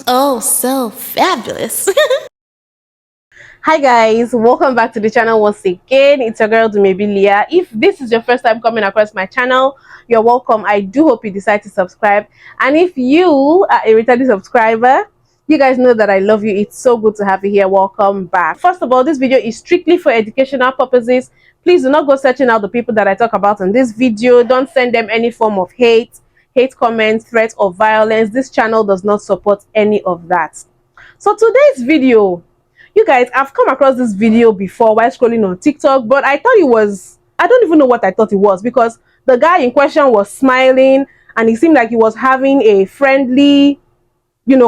Oh, so fabulous. Hi guys, welcome back to the channel once again. It's your girl Dumebi. If this is your first time coming across my channel, you're welcome. I do hope you decide to subscribe, and if you are a returning subscriber, you guys know that I love you. It's so good to have you here. Welcome back. First of all, this video is strictly for educational purposes. Please do not go searching out the people that I talk about in this video. Don't send them any form of hate comments, threats, or violence. This channel does not support any of that. So today's video, you guys, I've come across this video before while scrolling on TikTok, but I thought it was, I don't even know what I thought it was, because the guy in question was smiling and he seemed like he was having a friendly,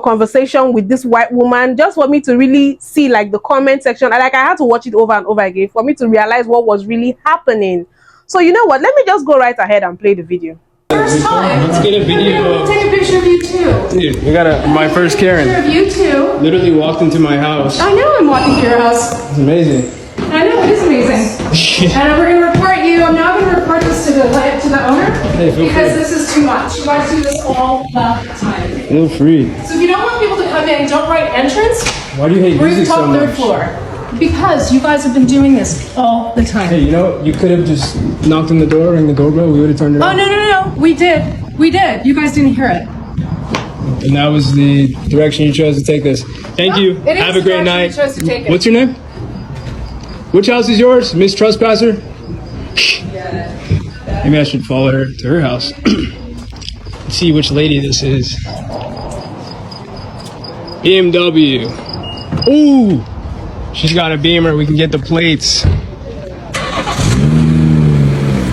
conversation with this white woman, just for me to really see like the comment section. I had to watch it over and over again for me to realize what was really happening. So you know what, let me just go right ahead and play the video. First time. Let's get a video. Take a picture of you too. Dude, we got my first Karen. Picture of you too. Literally walked into my house. I know I'm walking to your house. It's amazing. I know, it is amazing. And we're gonna report you. I'm now gonna report this to the owner. Hey, feel because free. this is too much. You guys do this all the time. Feel free. So if you don't want people to come in, don't write entrance. Why do you hate music so Top third much? floor. Because you guys have been doing this all the time. Hey, you could have just knocked on the door, rang the doorbell, we would have turned it Oh, on. no. We did. We did. You guys didn't hear it. And that was the direction you chose to take this. Thank you. It is Have a great the direction night. you chose to take it. What's your name? Which house is yours, Miss Trespasser? Maybe I should follow her to her house. See which lady this is. BMW. Ooh! She's got a Beamer. We can get the plates.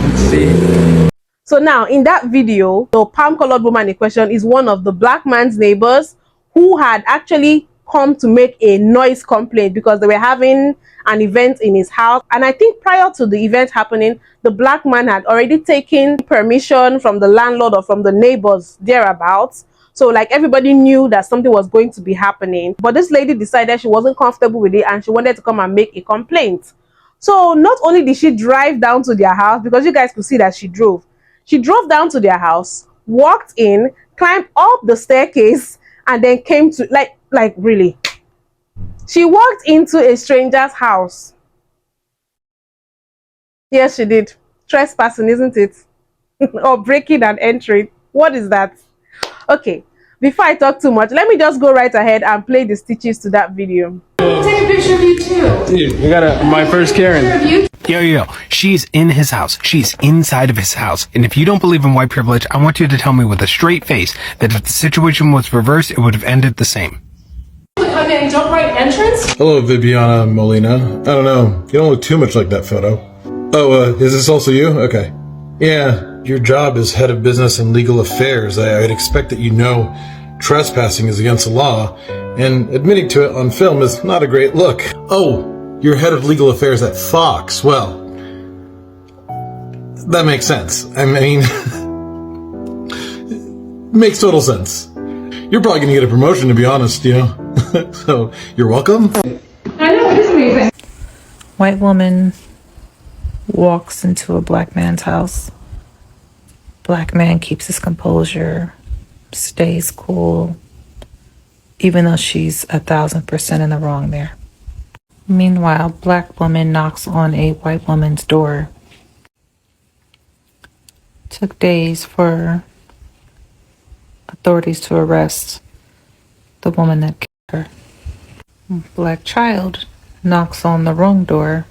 Let's see. So now in that video, the palm-colored woman in question is one of the black man's neighbors who had actually come to make a noise complaint because they were having an event in his house. And I think prior to the event happening, the black man had already taken permission from the landlord or from the neighbors thereabouts. So like everybody knew that something was going to be happening. But this lady decided she wasn't comfortable with it and she wanted to come and make a complaint. So not only did she drive down to their house, because you guys could see that she drove. She drove down to their house, walked in, climbed up the staircase, and then came to, like really. She walked into a stranger's house. Yes, she did. Trespassing, isn't it? Or breaking and entering. What is that? Okay, before I talk too much, let me just go right ahead and play the stitches to that video. Take a picture of you too. Dude, we got my first Karen. Picture of you. Yo. She's in his house. She's inside of his house. And if you don't believe in white privilege, I want you to tell me with a straight face that if the situation was reversed, it would have ended the same. Come in, don't write entrance. Hello, Viviana Molina. I don't know. You don't look too much like that photo. Oh, is this also you? Okay. Yeah, your job is head of business and legal affairs. I'd expect that you know trespassing is against the law, and admitting to it on film is not a great look. Oh, you're head of legal affairs at Fox. Well, that makes sense. I mean, makes total sense. You're probably gonna get a promotion, to be honest, So, you're welcome. I know, it is amazing. White woman walks into a black man's house. Black man keeps his composure, stays cool, even though she's 1,000% in the wrong there. Meanwhile, black woman knocks on a white woman's door. Took days for authorities to arrest the woman that killed her. Black child knocks on the wrong door.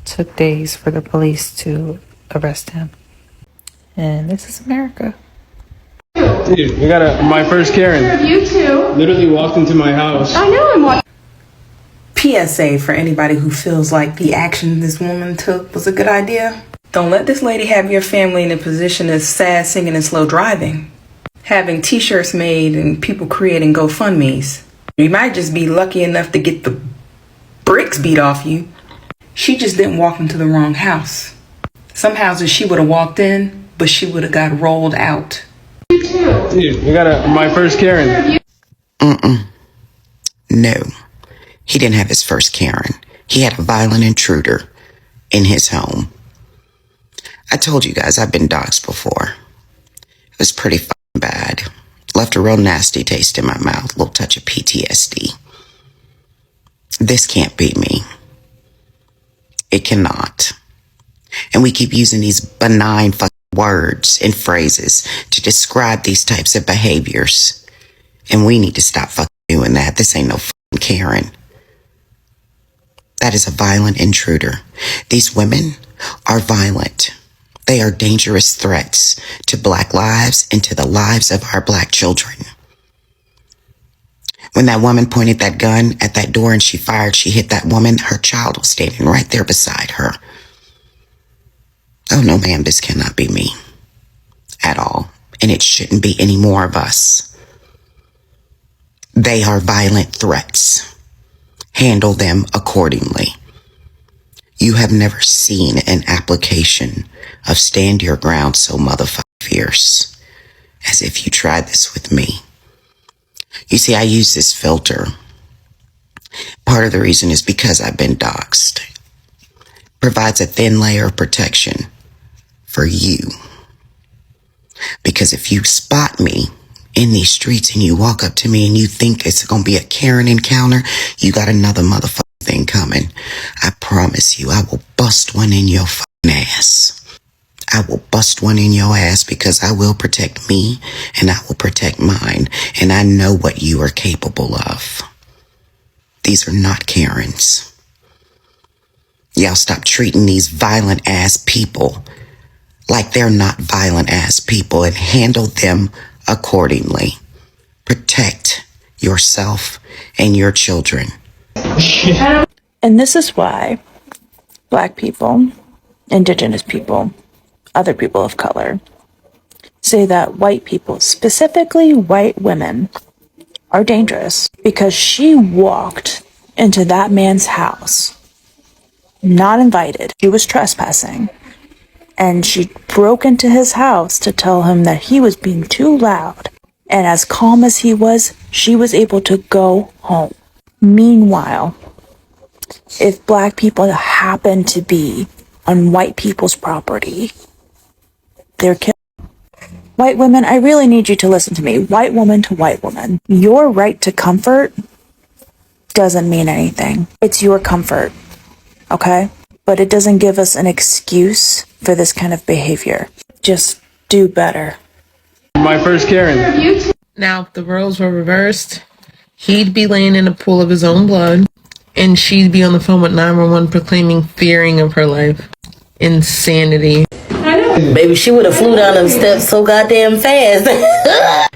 Took days for the police to arrest him. And this is America. Dude, we got my first Karen. Picture of you too. Literally walked into my house. I know I'm walking. PSA for anybody who feels like the action this woman took was a good idea. Don't let this lady have your family in a position of sad singing and slow driving. Having t-shirts made and people creating GoFundMes. You might just be lucky enough to get the bricks beat off you. She just didn't walk into the wrong house. Some houses she would have walked in, but she would have got rolled out. Dude, we got my first Karen. No, he didn't have his first Karen. He had a violent intruder in his home. I told you guys I've been doxxed before. It was pretty fucking bad. Left a real nasty taste in my mouth, a little touch of PTSD. This can't be me. It cannot. And we keep using these benign fucking words and phrases to describe these types of behaviors. And we need to stop fucking doing that. This ain't no fucking Karen. That is a violent intruder. These women are violent. They are dangerous threats to Black lives and to the lives of our Black children. When that woman pointed that gun at that door and she fired, she hit that woman, her child was standing right there beside her. Oh no, ma'am, this cannot be me. At all. And it shouldn't be any more of us. They are violent threats. Handle them accordingly. You have never seen an application of stand your ground so motherfucking fierce as if you tried this with me. You see, I use this filter. Part of the reason is because I've been doxxed. Provides a thin layer of protection for you. Because if you spot me in these streets and you walk up to me and you think it's going to be a Karen encounter, you got another motherfucking thing coming. I promise you, I will bust one in your fucking ass. I will bust one in your ass because I will protect me and I will protect mine. And I know what you are capable of. These are not Karens. Y'all stop treating these violent ass people like they're not violent ass people and handle them accordingly. Protect yourself and your children. And this is why Black people, Indigenous people, other people of color, say that white people, specifically white women, are dangerous. Because she walked into that man's house, not invited. She was trespassing. And she broke into his house to tell him that he was being too loud. And as calm as he was, she was able to go home. Meanwhile, if Black people happen to be on white people's property, they're killed. White women, I really need you to listen to me. White woman to white woman. Your right to comfort doesn't mean anything. It's your comfort, okay? But it doesn't give us an excuse for this kind of behavior. Just do better. My first Karen. Now, if the roles were reversed, he'd be laying in a pool of his own blood, and she'd be on the phone with 911 proclaiming fearing of her life. Insanity. Baby, she would have flew down them steps so goddamn fast.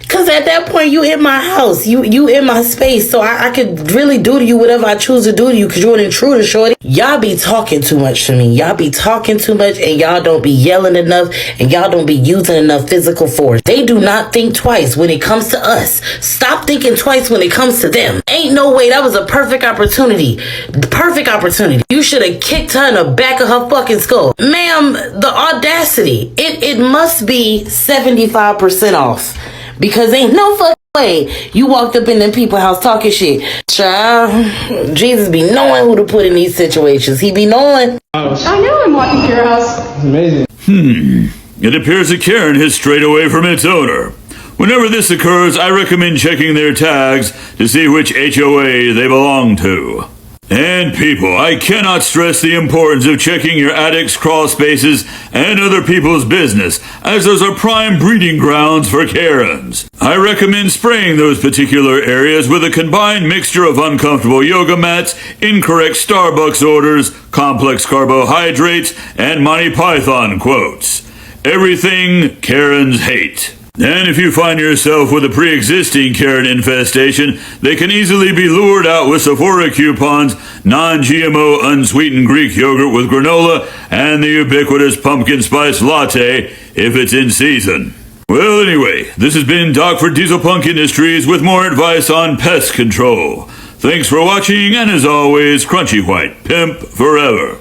Cause at that point, you in my house, you in my space, so I could really do to you whatever I choose to do to you, cause you're an intruder, shorty. Y'all be talking too much to me. Y'all be talking too much, and y'all don't be yelling enough, and y'all don't be using enough physical force. They do not think twice when it comes to us. Stop thinking twice when it comes to them. Ain't no way. That was a perfect opportunity. The perfect opportunity. You should have kicked her in the back of her fucking skull, ma'am. The audacity. It must be 75% off. Because ain't no fucking way you walked up in them people's house talking shit. Child, Jesus be knowing who to put in these situations. He be knowing. I know I'm walking through your house. It's amazing. It appears a Karen has strayed away from its owner. Whenever this occurs, I recommend checking their tags to see which HOA they belong to. And people, I cannot stress the importance of checking your attics, crawl spaces, and other people's business, as those are prime breeding grounds for Karens. I recommend spraying those particular areas with a combined mixture of uncomfortable yoga mats, incorrect Starbucks orders, complex carbohydrates, and Monty Python quotes. Everything Karens hate. And if you find yourself with a pre-existing Karen infestation, they can easily be lured out with Sephora coupons, non-GMO unsweetened Greek yogurt with granola, and the ubiquitous pumpkin spice latte if it's in season. Well, anyway, this has been Doc for Diesel Punk Industries with more advice on pest control. Thanks for watching, and as always, Crunchy White, pimp forever.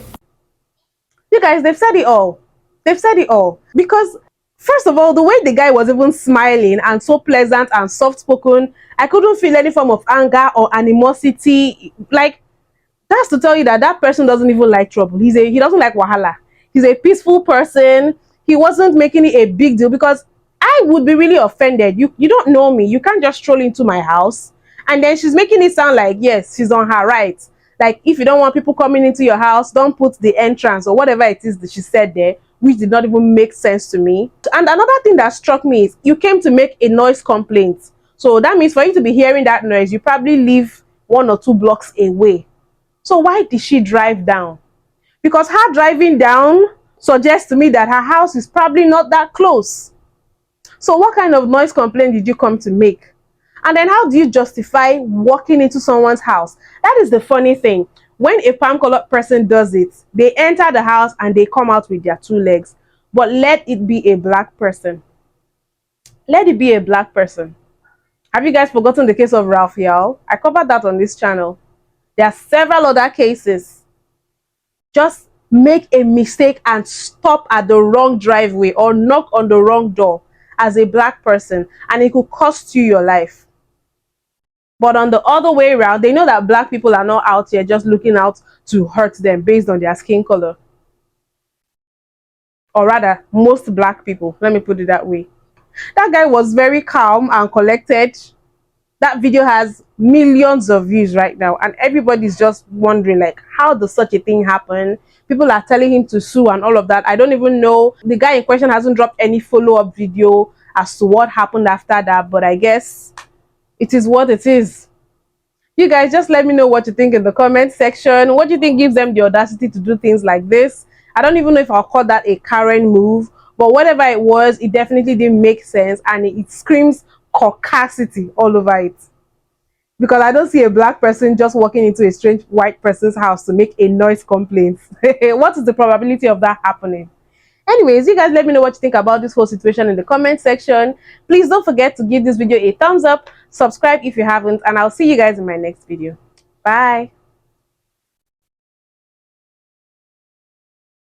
You guys, they've said it all. They've said it all. Because first of all, the way the guy was even smiling and so pleasant and soft-spoken, I couldn't feel any form of anger or animosity. Like, that's to tell you that that person doesn't even like trouble. He doesn't like wahala. He's a peaceful person. He wasn't making it a big deal, because I would be really offended. You don't know me. You can't just stroll into my house. And then she's making it sound like, yes, she's on her right. Like, if you don't want people coming into your house, don't put the entrance or whatever it is that she said there, which did not even make sense to me. And another thing that struck me is, you came to make a noise complaint. So that means for you to be hearing that noise, you probably live 1 or 2 blocks away. So why did she drive down? Because her driving down suggests to me that her house is probably not that close. So what kind of noise complaint did you come to make? And then how do you justify walking into someone's house? That is the funny thing. When a palm-colored person does it, they enter the house and they come out with their 2 legs. But let it be a black person. Let it be a black person. Have you guys forgotten the case of Ralph Yao? I covered that on this channel. There are several other cases. Just make a mistake and stop at the wrong driveway or knock on the wrong door as a black person, and it could cost you your life. But on the other way around, they know that black people are not out here just looking out to hurt them based on their skin color. Or rather, most black people, let me put it that way. That guy was very calm and collected. That video has millions of views right now, and everybody's just wondering, like, how does such a thing happen? People are telling him to sue and all of that. I don't even know. The guy in question hasn't dropped any follow-up video as to what happened after that, but I guess it is what it is. You guys just let me know what you think in the comment section. What do you think gives them the audacity to do things like this? I don't even know if I'll call that a Karen move, but whatever it was, it definitely didn't make sense, and it screams caucasity all over it. Because I don't see a black person just walking into a strange white person's house to make a noise complaint. What is the probability of that happening? Anyways, you guys let me know what you think about this whole situation in the comment section. Please don't forget to give this video a thumbs up, subscribe if you haven't, and I'll see you guys in my next video. Bye.